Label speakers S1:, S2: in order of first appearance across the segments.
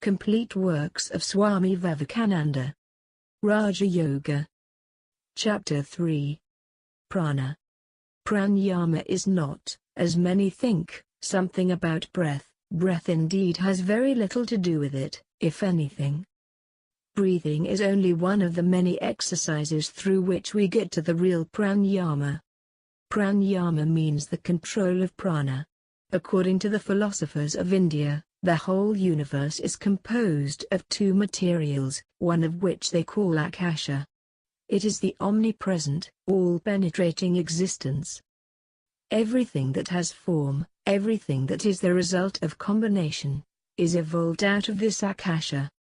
S1: Complete works of Swami Vivekananda. Raja Yoga. Chapter 3. Prana. Pranayama is not, as many think, something about breath. Breath indeed has very little to do with it, if anything. Breathing is only one of the many exercises through which we get to the real pranayama. Pranayama means the control of prana. According to the philosophers of India, the whole universe is composed of two materials, one of which they call akasha. It is the omnipresent, all-penetrating existence. Everything that has form, everything that is the result of combination, is evolved out of this akasha.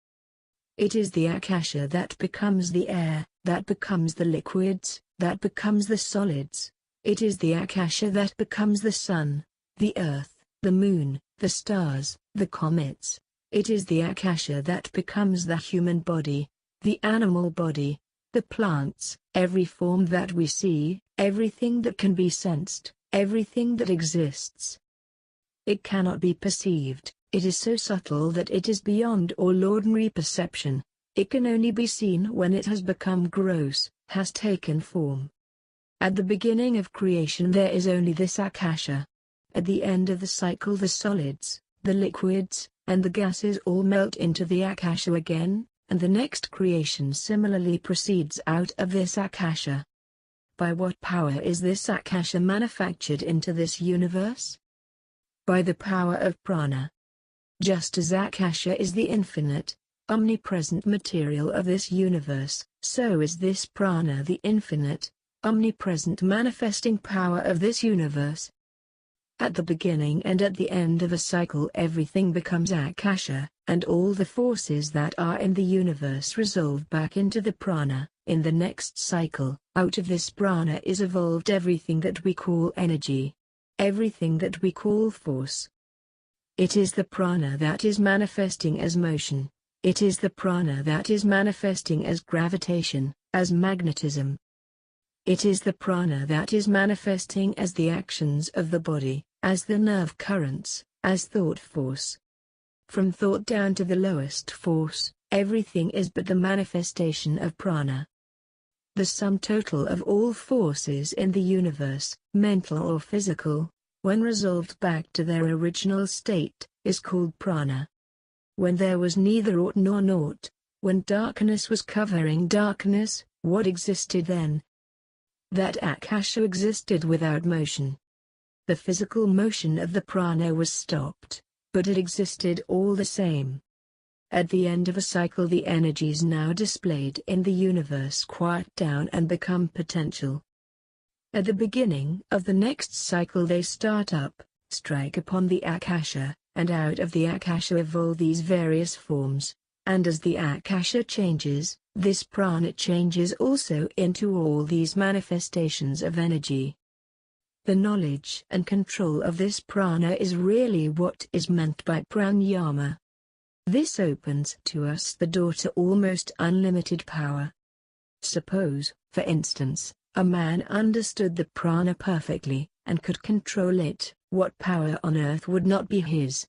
S1: It is the akasha that becomes the air, that becomes the liquids, that becomes the solids. It is the akasha that becomes the sun, the earth, the moon, the stars, the comets. It is the akasha that becomes the human body, the animal body, the plants, every form that we see, everything that can be sensed, everything that exists. It cannot be perceived. It is so subtle that it is beyond all ordinary perception. It can only be seen when it has become gross, has taken form. At the beginning of creation there is only this akasha. At the end of the cycle the solids, the liquids, and the gases all melt into the akasha again, and the next creation similarly proceeds out of this akasha. By what power is this akasha manufactured into this universe? By the power of prana. Just as akasha is the infinite, omnipresent material of this universe, so is this prana the infinite, omnipresent manifesting power of this universe. At the beginning and at the end of a cycle everything becomes akasha, and all the forces that are in the universe resolve back into the prana. In the next cycle, out of this prana is evolved everything that we call energy, everything that we call force. It is the prana that is manifesting as motion. It is the prana that is manifesting as gravitation, as magnetism. It is the prana that is manifesting as the actions of the body, as the nerve currents, as thought force. From thought down to the lowest force, everything is but the manifestation of prana. The sum total of all forces in the universe, mental or physical, when resolved back to their original state, is called prana. When there was neither ought nor naught, when darkness was covering darkness, what existed then? That akasha existed without motion. The physical motion of the prana was stopped, but it existed all the same. At the end of a cycle the energies now displayed in the universe quiet down and become potential. At the beginning of the next cycle they start up, strike upon the akasha, and out of the akasha evolve these various forms, and as the akasha changes, this prana changes also into all these manifestations of energy. The knowledge and control of this prana is really what is meant by pranayama. This opens to us the door to almost unlimited power. Suppose, for instance, a man understood the prana perfectly, and could control it, what power on earth would not be his?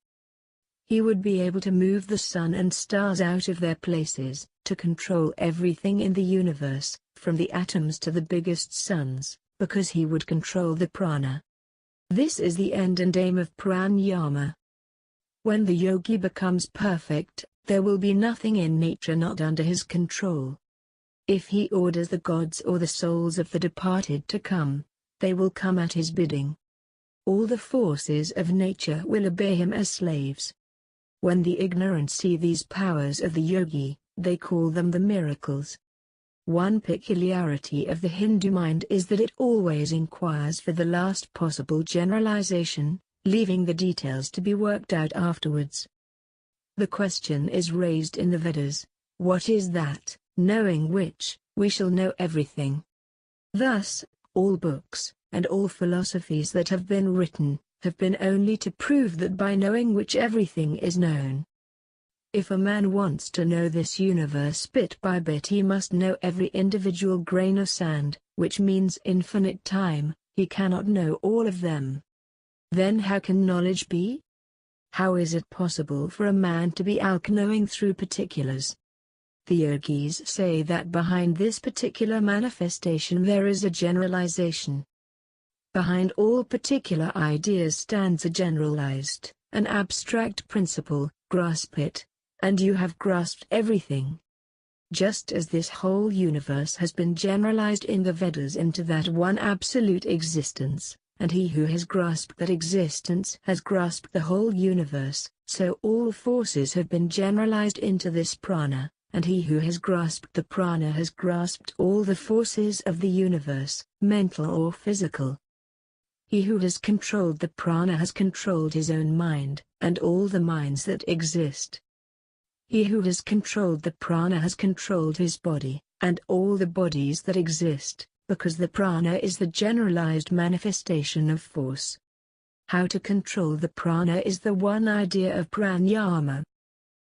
S1: He would be able to move the sun and stars out of their places, to control everything in the universe, from the atoms to the biggest suns, because he would control the prana. This is the end and aim of pranayama. When the yogi becomes perfect, there will be nothing in nature not under his control. If he orders the gods or the souls of the departed to come, they will come at his bidding. All the forces of nature will obey him as slaves. When the ignorant see these powers of the yogi, they call them the miracles. One peculiarity of the Hindu mind is that it always inquires for the last possible generalization, leaving the details to be worked out afterwards. The question is raised in the Vedas, what is that, knowing which, we shall know everything? Thus, all books, and all philosophies that have been written, have been only to prove that by knowing which everything is known. If a man wants to know this universe bit by bit he must know every individual grain of sand, which means infinite time. He cannot know all of them. Then how can knowledge be? How is it possible for a man to be all-knowing through particulars? The yogis say that behind this particular manifestation there is a generalization. Behind all particular ideas stands a generalized, an abstract principle. Grasp it, and you have grasped everything. Just as this whole universe has been generalized in the Vedas into that one absolute existence, and he who has grasped that existence has grasped the whole universe, so all forces have been generalized into this prana, and he who has grasped the prana has grasped all the forces of the universe, mental or physical. He who has controlled the prana has controlled his own mind, and all the minds that exist. He who has controlled the prana has controlled his body, and all the bodies that exist, because the prana is the generalized manifestation of force. How to control the prana is the one idea of pranayama.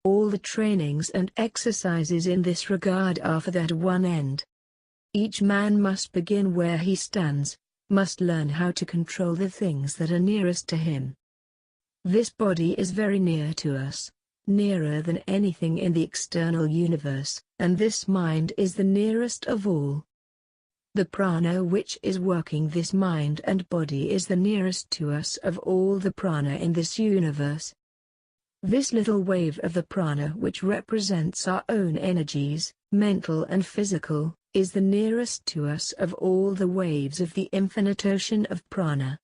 S1: All the trainings and exercises in this regard are for that one end. Each man must begin where he stands, must learn how to control the things that are nearest to him. This body is very near to us, nearer than anything in the external universe, and this mind is the nearest of all. The prana which is working this mind and body is the nearest to us of all the prana in this universe. This little wave of the prana which represents our own energies, mental and physical, is the nearest to us of all the waves of the infinite ocean of prana.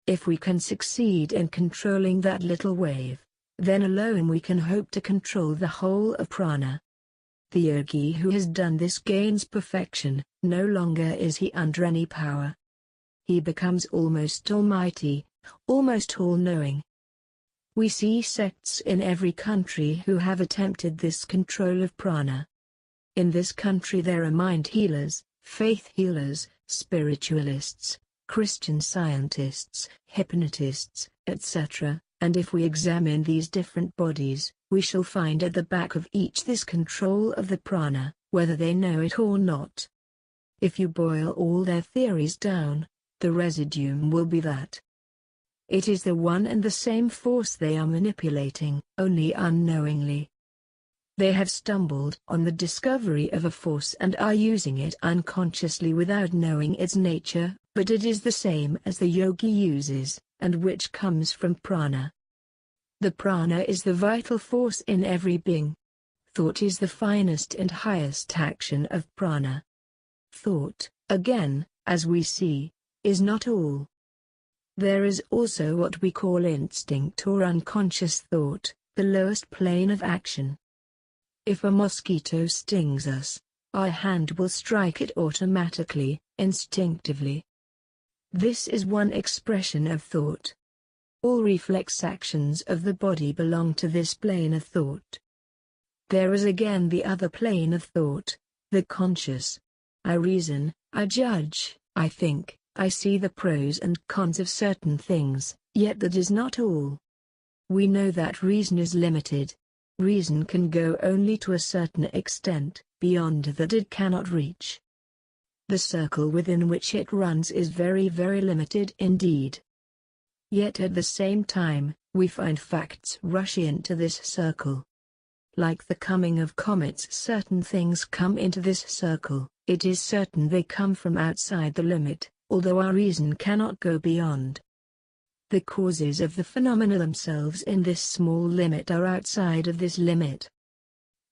S1: If we can succeed in controlling that little wave, then alone we can hope to control the whole of prana. The yogi who has done this gains perfection. No longer is he under any power. He becomes almost almighty, almost all-knowing. We see sects in every country who have attempted this control of prana. In this country there are mind healers, faith healers, spiritualists, Christian scientists, hypnotists, etc., and if we examine these different bodies, we shall find at the back of each this control of the prana, whether they know it or not. If you boil all their theories down, the residuum will be that it is the one and the same force they are manipulating, only unknowingly. They have stumbled on the discovery of a force and are using it unconsciously without knowing its nature, but it is the same as the yogi uses, and which comes from prana. The prana is the vital force in every being. Thought is the finest and highest action of prana. Thought, again, as we see, is not all. There is also what we call instinct or unconscious thought, the lowest plane of action. If a mosquito stings us, our hand will strike it automatically, instinctively. This is one expression of thought. All reflex actions of the body belong to this plane of thought. There is again the other plane of thought, the conscious. I reason, I judge, I think, I see the pros and cons of certain things, yet that is not all. We know that reason is limited. Reason can go only to a certain extent, beyond that it cannot reach. The circle within which it runs is very, very limited indeed. Yet at the same time, we find facts rush into this circle. Like the coming of comets, certain things come into this circle. It is certain they come from outside the limit, although our reason cannot go beyond. The causes of the phenomena themselves in this small limit are outside of this limit.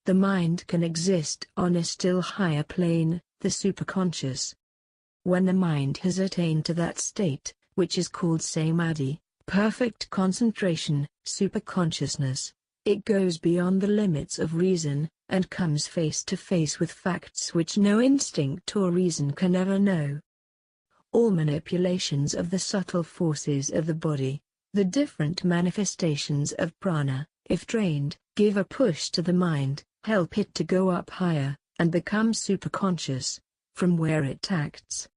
S1: The mind can exist on a still higher plane, the superconscious. When the mind has attained to that state, which is called samadhi, perfect concentration, superconsciousness, it goes beyond the limits of reason, and comes face to face with facts which no instinct or reason can ever know. All manipulations of the subtle forces of the body, the different manifestations of prana, if trained, give a push to the mind, help it to go up higher, and become superconscious, from where it acts.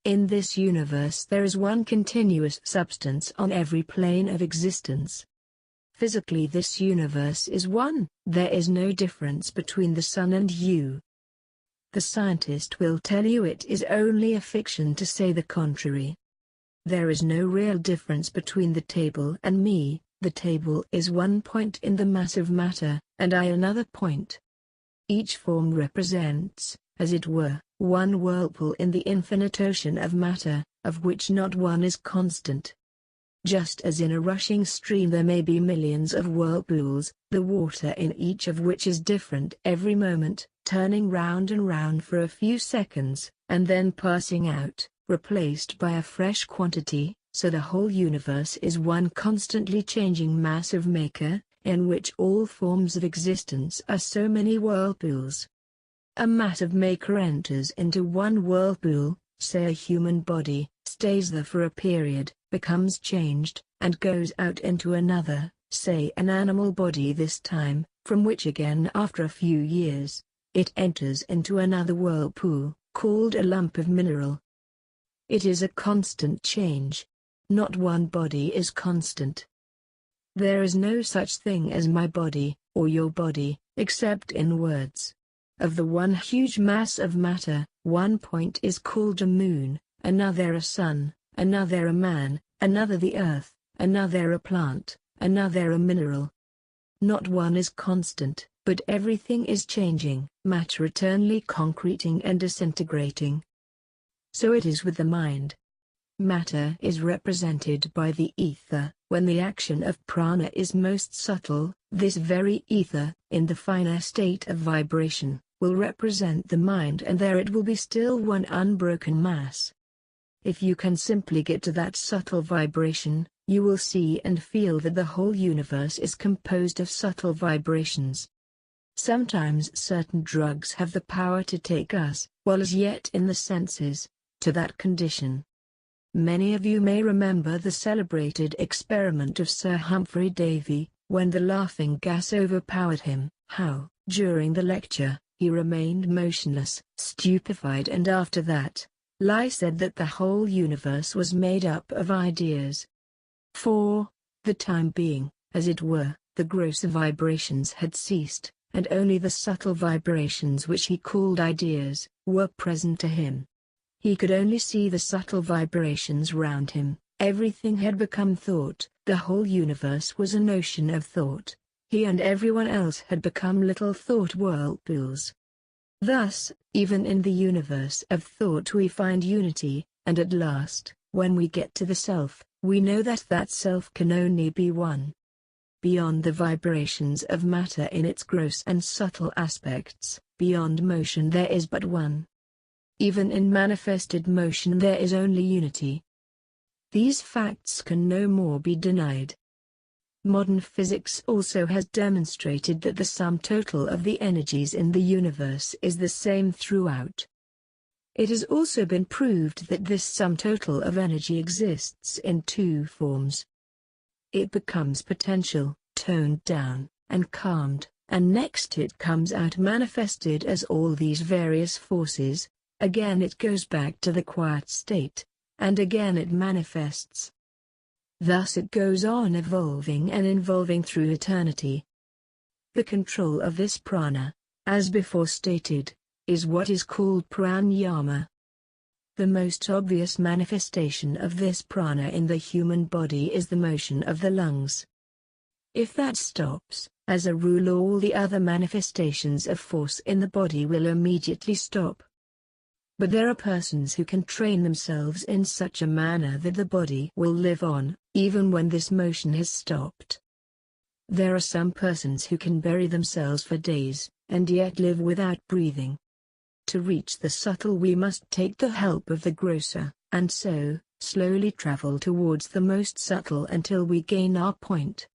S1: In this universe there is one continuous substance on every plane of existence. Physically this universe is one, there is no difference between the sun and you. The scientist will tell you it is only a fiction to say the contrary. There is no real difference between the table and me, The table is one point in the mass of matter, and I another point. Each form represents, as it were, one whirlpool in the infinite ocean of matter, of which not one is constant. Just as in a rushing stream there may be millions of whirlpools, the water in each of which is different every moment, turning round and round for a few seconds, and then passing out, replaced by a fresh quantity, so the whole universe is one constantly changing mass of matter, in which all forms of existence are so many whirlpools. A mass of matter enters into one whirlpool, say a human body, stays there for a period, becomes changed, and goes out into another, say an animal body this time, from which again after a few years, it enters into another whirlpool, called a lump of mineral. It is a constant change. Not one body is constant. There is no such thing as my body, or your body, except in words. Of the one huge mass of matter, one point is called a moon, another a sun, another a man, another the earth, another a plant, another a mineral. Not one is constant, but everything is changing, matter eternally concreting and disintegrating. So it is with the mind. Matter is represented by the ether. When the action of prana is most subtle, this very ether, in the finer state of vibration, will represent the mind, and there it will be still one unbroken mass. If you can simply get to that subtle vibration, you will see and feel that the whole universe is composed of subtle vibrations. Sometimes certain drugs have the power to take us, while as yet in the senses, to that condition. Many of you may remember the celebrated experiment of Sir Humphrey Davy, when the laughing gas overpowered him, how, during the lecture, he remained motionless, stupefied, and after that, Lie said that the whole universe was made up of ideas. For the time being, as it were, the grosser vibrations had ceased, and only the subtle vibrations which he called ideas, were present to him. He could only see the subtle vibrations round him, everything had become thought, the whole universe was an ocean of thought, he and everyone else had become little thought whirlpools. Thus, even in the universe of thought we find unity, and at last, when we get to the self, we know that that self can only be one. Beyond the vibrations of matter in its gross and subtle aspects, beyond motion there is but one. Even in manifested motion there is only unity. These facts can no more be denied. Modern physics also has demonstrated that the sum total of the energies in the universe is the same throughout. It has also been proved that this sum total of energy exists in two forms. It becomes potential, toned down, and calmed, and next it comes out manifested as all these various forces. Again it goes back to the quiet state, and again it manifests. Thus it goes on evolving and evolving through eternity. The control of this prana, as before stated, is what is called pranayama. The most obvious manifestation of this prana in the human body is the motion of the lungs. If that stops, as a rule all the other manifestations of force in the body will immediately stop. But there are persons who can train themselves in such a manner that the body will live on, even when this motion has stopped. There are some persons who can bury themselves for days, and yet live without breathing. To reach the subtle we must take the help of the grosser, and so, slowly travel towards the most subtle until we gain our point.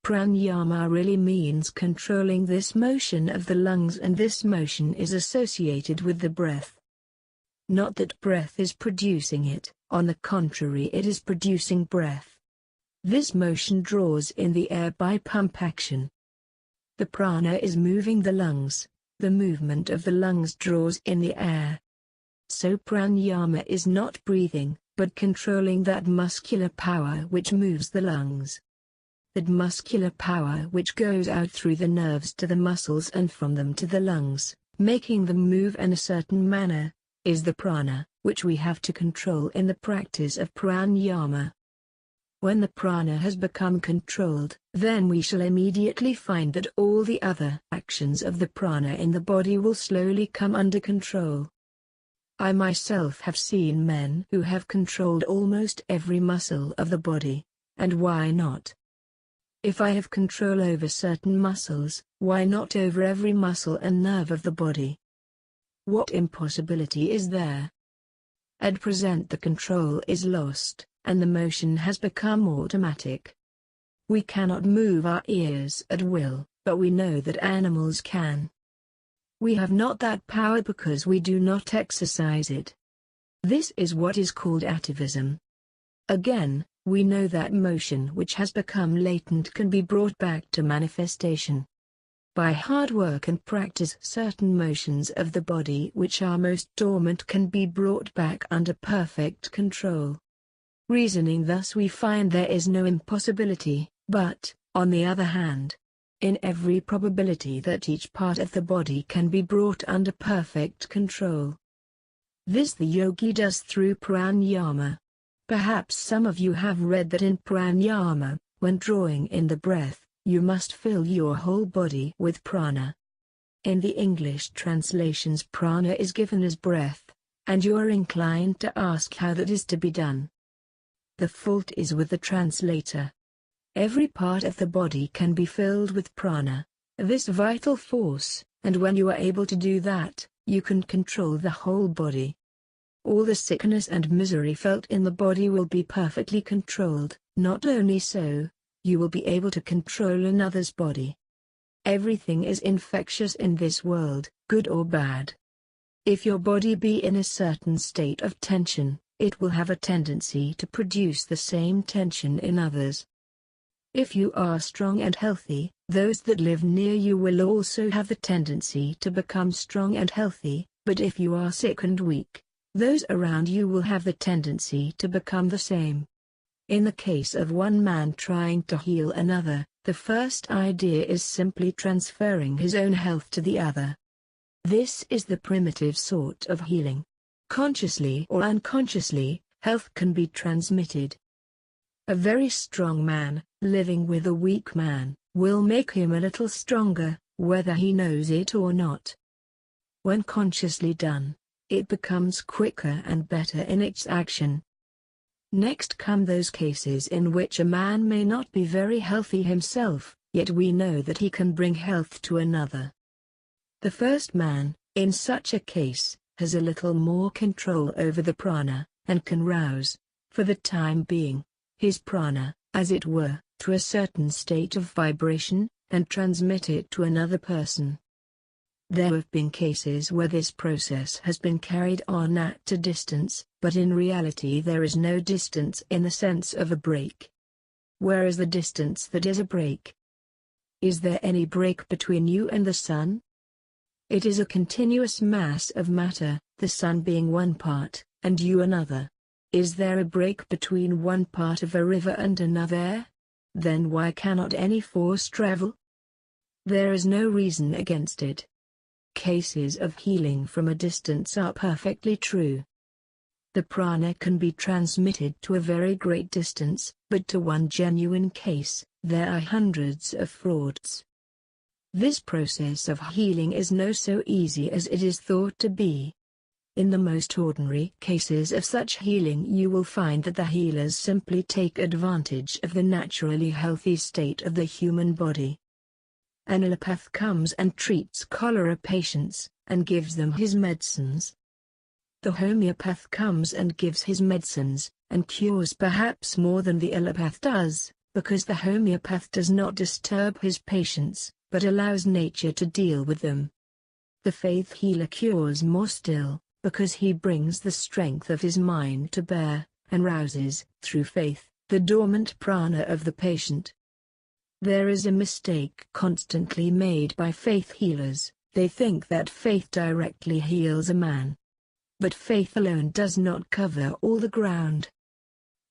S1: Pranayama really means controlling this motion of the lungs, and this motion is associated with the breath. Not that breath is producing it, on the contrary it is producing breath. This motion draws in the air by pump action. The prana is moving the lungs, the movement of the lungs draws in the air. So pranayama is not breathing, but controlling that muscular power which moves the lungs. That muscular power which goes out through the nerves to the muscles and from them to the lungs, making them move in a certain manner, is the prana, which we have to control in the practice of pranayama. When the prana has become controlled, then we shall immediately find that all the other actions of the prana in the body will slowly come under control. I myself have seen men who have controlled almost every muscle of the body, and why not? If I have control over certain muscles, why not over every muscle and nerve of the body? What impossibility is there? At present the control is lost, and the motion has become automatic. We cannot move our ears at will, but we know that animals can. We have not that power because we do not exercise it. This is what is called atavism. Again, we know that motion which has become latent can be brought back to manifestation. By hard work and practice, certain motions of the body which are most dormant can be brought back under perfect control. Reasoning thus, we find there is no impossibility, but, on the other hand, in every probability that each part of the body can be brought under perfect control. This the yogi does through pranayama. Perhaps some of you have read that in pranayama, when drawing in the breath, you must fill your whole body with prana. In the English translations, prana is given as breath, and you are inclined to ask how that is to be done. The fault is with the translator. Every part of the body can be filled with prana, this vital force, and when you are able to do that, you can control the whole body. All the sickness and misery felt in the body will be perfectly controlled. Not only so, you will be able to control another's body. Everything is infectious in this world, good or bad. If your body be in a certain state of tension, it will have a tendency to produce the same tension in others. If you are strong and healthy, those that live near you will also have the tendency to become strong and healthy, but if you are sick and weak, those around you will have the tendency to become the same. In the case of one man trying to heal another, the first idea is simply transferring his own health to the other. This is the primitive sort of healing. Consciously or unconsciously, health can be transmitted. A very strong man, living with a weak man, will make him a little stronger, whether he knows it or not. When consciously done, it becomes quicker and better in its action. Next come those cases in which a man may not be very healthy himself, yet we know that he can bring health to another. The first man, in such a case, has a little more control over the prana, and can rouse, for the time being, his prana, as it were, to a certain state of vibration, and transmit it to another person. There have been cases where this process has been carried on at a distance, but in reality there is no distance in the sense of a break. Where is the distance that is a break? Is there any break between you and the sun? It is a continuous mass of matter, the sun being one part, and you another. Is there a break between one part of a river and another? Then why cannot any force travel? There is no reason against it. Cases of healing from a distance are perfectly true. The prana can be transmitted to a very great distance, but to one genuine case, there are hundreds of frauds. This process of healing is not so easy as it is thought to be. In the most ordinary cases of such healing you will find that the healers simply take advantage of the naturally healthy state of the human body. An allopath comes and treats cholera patients, and gives them his medicines. The homeopath comes and gives his medicines, and cures perhaps more than the allopath does, because the homeopath does not disturb his patients, but allows nature to deal with them. The faith healer cures more still, because he brings the strength of his mind to bear, and rouses, through faith, the dormant prana of the patient. There is a mistake constantly made by faith healers. They think that faith directly heals a man. But faith alone does not cover all the ground.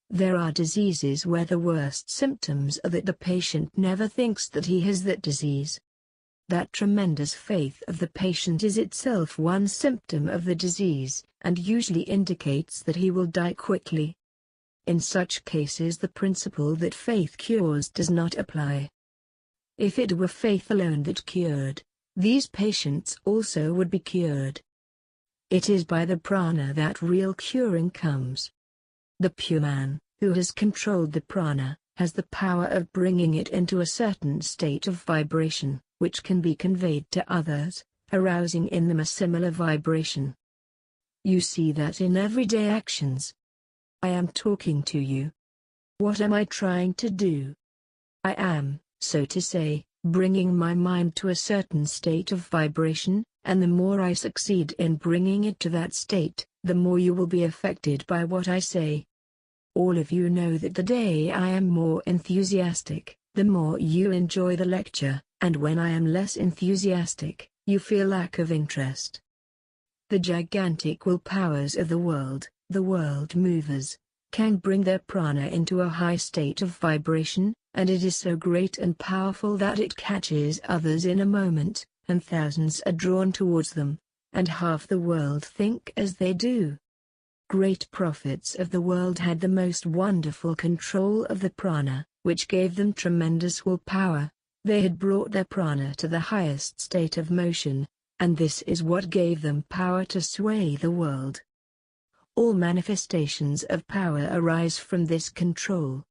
S1: There are diseases where the worst symptoms are that the patient never thinks that he has that disease. That tremendous faith of the patient is itself one symptom of the disease, and usually indicates that he will die quickly. In such cases the principle that faith cures does not apply. If it were faith alone that cured, these patients also would be cured. It is by the prana that real curing comes. The pure man, who has controlled the prana, has the power of bringing it into a certain state of vibration, which can be conveyed to others, arousing in them a similar vibration. You see that in everyday actions. I am talking to you. What am I trying to do? I am, so to say, bringing my mind to a certain state of vibration, and the more I succeed in bringing it to that state, the more you will be affected by what I say. All of you know that the day I am more enthusiastic, the more you enjoy the lecture, and when I am less enthusiastic, you feel lack of interest. The gigantic will powers of the world movers, can bring their prana into a high state of vibration, and it is so great and powerful that it catches others in a moment, and thousands are drawn towards them, and half the world think as they do. Great prophets of the world had the most wonderful control of the prana, which gave them tremendous will power. They had brought their prana to the highest state of motion, and this is what gave them power to sway the world. All manifestations of power arise from this control.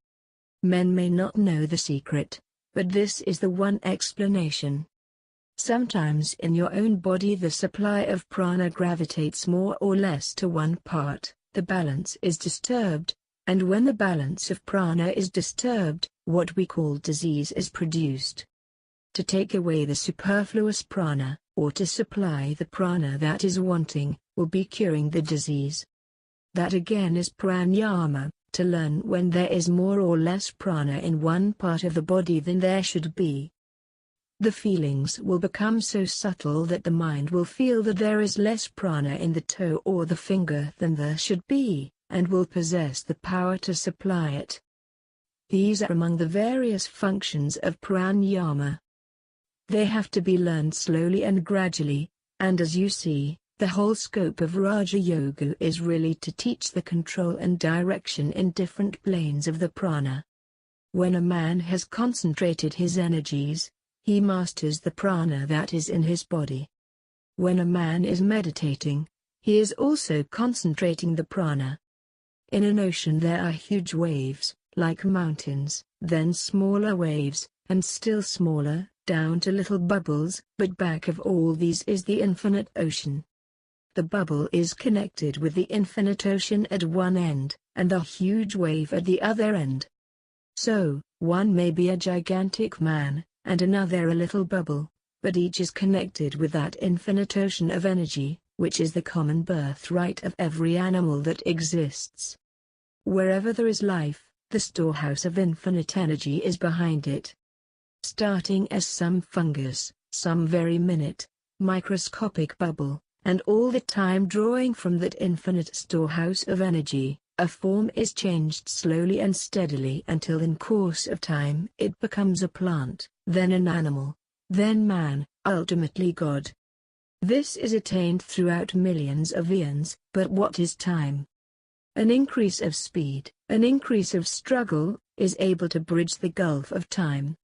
S1: Men may not know the secret, but this is the one explanation. Sometimes in your own body the supply of prana gravitates more or less to one part, the balance is disturbed, and when the balance of prana is disturbed, what we call disease is produced. To take away the superfluous prana, or to supply the prana that is wanting, will be curing the disease. That again is pranayama, to learn when there is more or less prana in one part of the body than there should be. The feelings will become so subtle that the mind will feel that there is less prana in the toe or the finger than there should be, and will possess the power to supply it. These are among the various functions of pranayama. They have to be learned slowly and gradually, and as you see, the whole scope of Raja Yoga is really to teach the control and direction in different planes of the prana. When a man has concentrated his energies, he masters the prana that is in his body. When a man is meditating, he is also concentrating the prana. In an ocean there are huge waves, like mountains, then smaller waves, and still smaller, down to little bubbles, but back of all these is the infinite ocean. The bubble is connected with the infinite ocean at one end, and the huge wave at the other end. So, one may be a gigantic man, and another a little bubble, but each is connected with that infinite ocean of energy, which is the common birthright of every animal that exists. Wherever there is life, the storehouse of infinite energy is behind it. Starting as some fungus, some very minute, microscopic bubble, and all the time drawing from that infinite storehouse of energy, a form is changed slowly and steadily until in course of time it becomes a plant, then an animal, then man, ultimately God. This is attained throughout millions of eons, but what is time? An increase of speed, an increase of struggle, is able to bridge the gulf of time.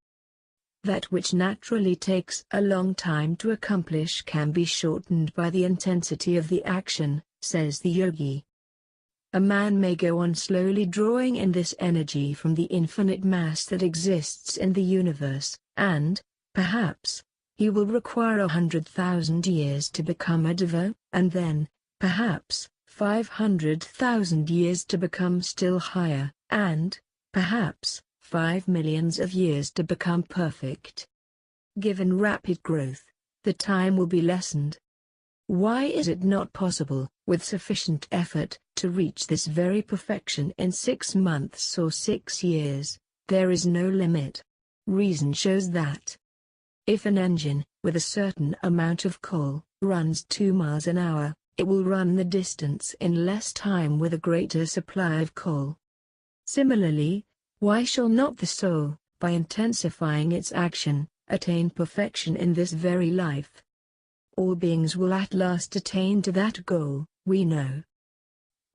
S1: That which naturally takes a long time to accomplish can be shortened by the intensity of the action, says the yogi. A man may go on slowly drawing in this energy from the infinite mass that exists in the universe, and, perhaps, he will require 100,000 years to become a deva, and then, perhaps, 500,000 years to become still higher, and, perhaps, 5 millions of years to become perfect. Given rapid growth, the time will be lessened. Why is it not possible, with sufficient effort, to reach this very perfection in 6 months or 6 years? There is no limit. Reason shows that. If an engine, with a certain amount of coal, runs 2 miles an hour, it will run the distance in less time with a greater supply of coal. Similarly, why shall not the soul, by intensifying its action, attain perfection in this very life? All beings will at last attain to that goal, we know.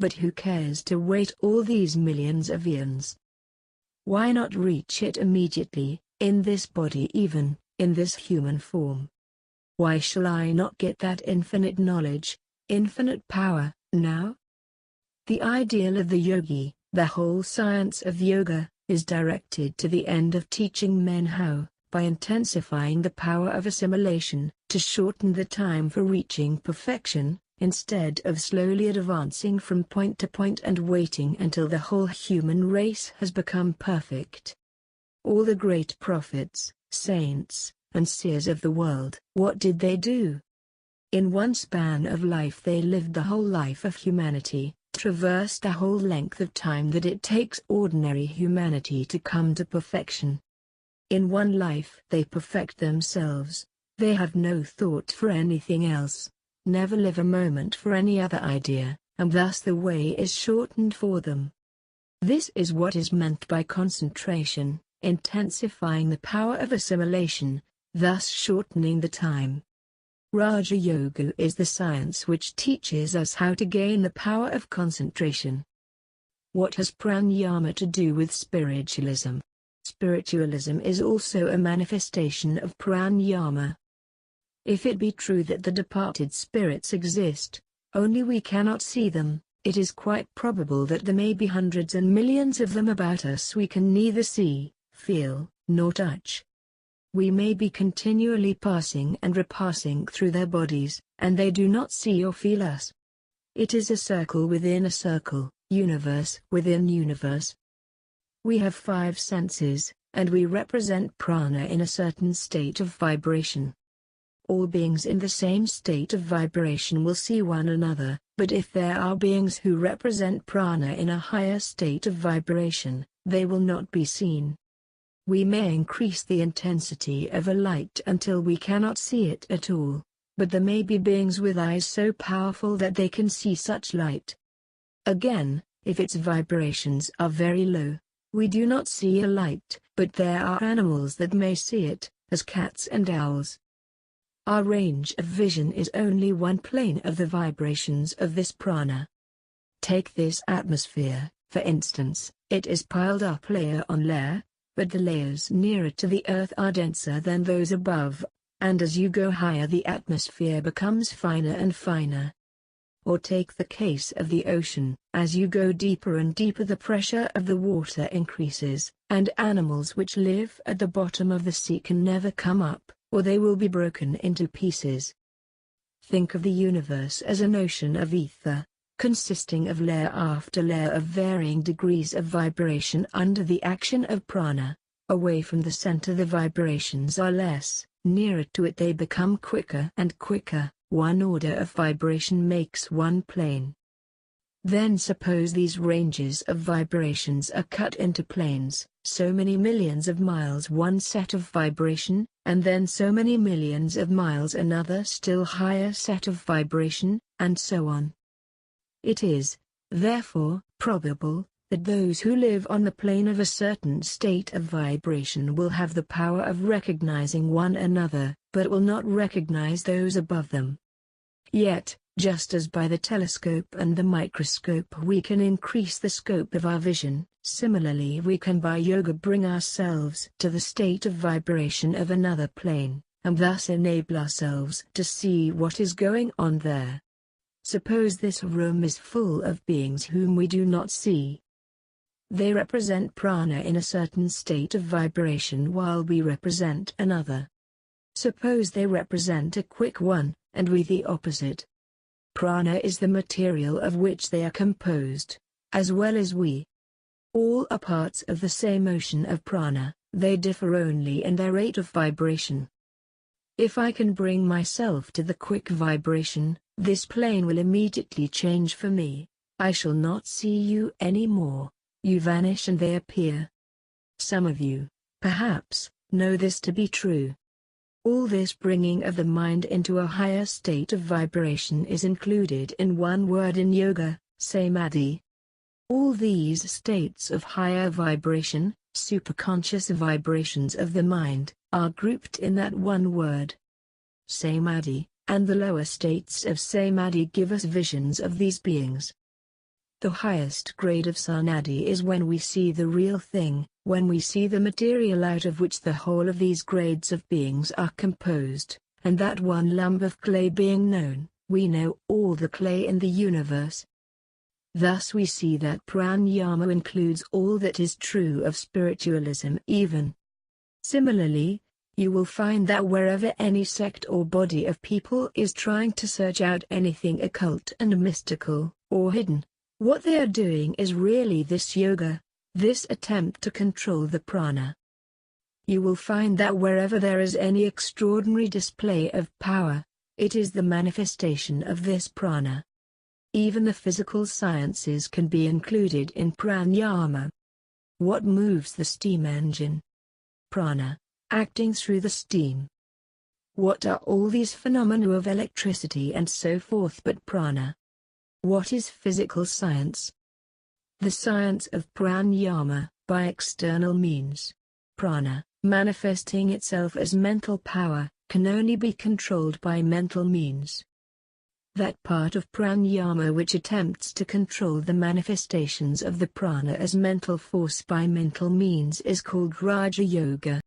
S1: but who cares to wait all these millions of eons? Why not reach it immediately, in this body even, in this human form? Why shall I not get that infinite knowledge, infinite power, now? The ideal of the yogi, the whole science of yoga, is directed to the end of teaching men how, by intensifying the power of assimilation, to shorten the time for reaching perfection, instead of slowly advancing from point to point and waiting until the whole human race has become perfect. All the great prophets, saints, and seers of the world, what did they do? In one span of life they lived the whole life of humanity, traversed the whole length of time that it takes ordinary humanity to come to perfection. In one life they perfect themselves, they have no thought for anything else, never live a moment for any other idea, and thus the way is shortened for them. This is what is meant by concentration, intensifying the power of assimilation, thus shortening the time. Raja Yoga is the science which teaches us how to gain the power of concentration. What has Pranayama to do with spiritualism? Spiritualism is also a manifestation of Pranayama. If it be true that the departed spirits exist, only we cannot see them, it is quite probable that there may be hundreds and millions of them about us we can neither see, feel, nor touch. We may be continually passing and repassing through their bodies, and they do not see or feel us. It is a circle within a circle, universe within universe. We have 5 senses, and we represent prana in a certain state of vibration. All beings in the same state of vibration will see one another, but if there are beings who represent prana in a higher state of vibration, they will not be seen. We may increase the intensity of a light until we cannot see it at all, but there may be beings with eyes so powerful that they can see such light. Again, if its vibrations are very low, we do not see a light, but there are animals that may see it, as cats and owls. Our range of vision is only one plane of the vibrations of this prana. Take this atmosphere, for instance, it is piled up layer on layer, but the layers nearer to the earth are denser than those above, and as you go higher the atmosphere becomes finer and finer. Or take the case of the ocean, as you go deeper and deeper the pressure of the water increases, and animals which live at the bottom of the sea can never come up, or they will be broken into pieces. Think of the universe as an ocean of ether, consisting of layer after layer of varying degrees of vibration under the action of prana. Away from the center the vibrations are less, nearer to it they become quicker and quicker, one order of vibration makes one plane. Then suppose these ranges of vibrations are cut into planes, so many millions of miles one set of vibration, and then so many millions of miles another still higher set of vibration, and so on. It is, therefore, probable that those who live on the plane of a certain state of vibration will have the power of recognizing one another, but will not recognize those above them. Yet, just as by the telescope and the microscope we can increase the scope of our vision, similarly we can by yoga bring ourselves to the state of vibration of another plane, and thus enable ourselves to see what is going on there. Suppose this room is full of beings whom we do not see. They represent prana in a certain state of vibration while we represent another. Suppose they represent a quick one, and we the opposite. Prana is the material of which they are composed, as well as we. All are parts of the same ocean of prana, they differ only in their rate of vibration. If I can bring myself to the quick vibration, this plane will immediately change for me. I shall not see you anymore, you vanish and they appear. Some of you, perhaps, know this to be true. All this bringing of the mind into a higher state of vibration is included in one word in yoga, samadhi. All these states of higher vibration, superconscious vibrations of the mind, are grouped in that one word, samadhi, and the lower states of samadhi give us visions of these beings. The highest grade of samadhi is when we see the real thing, when we see the material out of which the whole of these grades of beings are composed, and that one lump of clay being known, we know all the clay in the universe. Thus we see that Pranayama includes all that is true of spiritualism even. Similarly, you will find that wherever any sect or body of people is trying to search out anything occult and mystical, or hidden, what they are doing is really this yoga, this attempt to control the prana. You will find that wherever there is any extraordinary display of power, it is the manifestation of this prana. Even the physical sciences can be included in pranayama. What moves the steam engine? Prana, acting through the steam. What are all these phenomena of electricity and so forth but prana? What is physical science? The science of pranayama, by external means. Prana, manifesting itself as mental power, can only be controlled by mental means. That part of pranayama which attempts to control the manifestations of the prana as mental force by mental means is called Raja Yoga.